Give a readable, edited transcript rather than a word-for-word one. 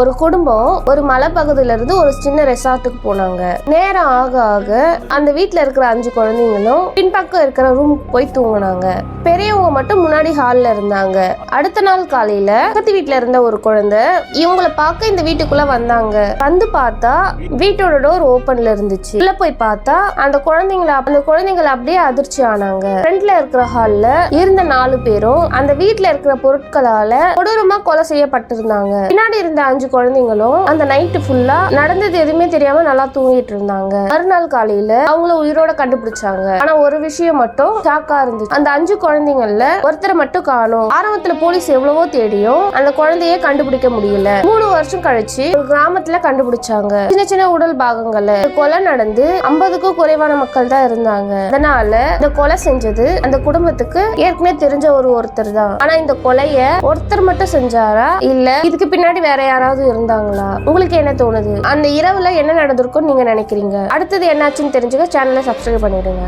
ஒரு குடும்பம் ஒரு மலைப்பகுதியில இருந்து ஒரு சின்ன ரெசார்ட்டுக்கு போனாங்க. நேரம் ஆக ஆக அந்த வீட்டுல இருக்கிற 5 குழந்தைங்களும் பின்பக்கம் இருக்கிற ரூம் போய் தூங்கினாங்க. பெரியவங்க மட்டும் முன்னாடி ஹால்ல இருந்தாங்க. அடுத்த நாள் காலையில பக்கத்து வீட்டுல இருந்த ஒரு குழந்தை இவங்களை பார்க்க இந்த வீட்டுக்குள்ள வந்தாங்க. வந்து பார்த்தா வீட்டோட டோர் ஓபன்ல இருந்துச்சு. உள்ள போய் பார்த்தா அந்த குழந்தைங்களை அப்படியே அதிர்ச்சி ஆனாங்க. ஃப்ரண்ட்ல இருக்கிற ஹால்ல இருந்த 4 பேரும் அந்த வீட்டுல இருக்கிற பொருட்களால கொடூரமா கொலை செய்யப்பட்டிருந்தாங்க. பின்னாடி இருந்த 5 குழந்தைங்களும் அந்த நைட்டு ஃபுல்லா நடந்தது எதுவுமே தெரியாம நல்லா தூங்கிட்டு இருந்தாங்க. மறுநாள் காலையில அவங்கள உயிரோட கண்டுபிடிச்சாங்க. ஆனா ஒரு விஷயம் மட்டும் ஷாக்கா இருந்துச்சு. அந்த 5 குழந்தைங்கள்ல ஒருத்தரை மட்டும் காணோம். ஆரம்பத்துல போலீஸ் எவ்வளவோ தேடியும் அந்த குழந்தைய கண்டுபிடிக்க முடியல. 3 வருஷம் கழிச்சு ஒரு கிராமத்துல கண்டுபிடிச்சாங்க. சின்ன சின்ன உடல் பாகங்கள்ல கொலை நடந்து 50க்கும் குறைவான மக்கள் தான் இருந்தாங்க. அதனால இந்த கொலை செஞ்சது அந்த குடும்பத்துக்கு ஏற்கனவே தெரிஞ்ச ஒருத்தர் தான். ஆனா இந்த கொலைய ஒருத்தர் மட்டும் செஞ்சாரா இல்ல இதுக்கு பின்னாடி வேற யாராவது இருந்தாங்களா? உங்களுக்கு என்ன தோணுது? அந்த இரவுல என்ன நடந்திருக்கும்னு நீங்க நினைக்கிறீங்க? அடுத்தது என்னாச்சுன்னு தெரிஞ்சுக்க சேனலை சப்ஸ்கிரைப் பண்ணிடுங்க.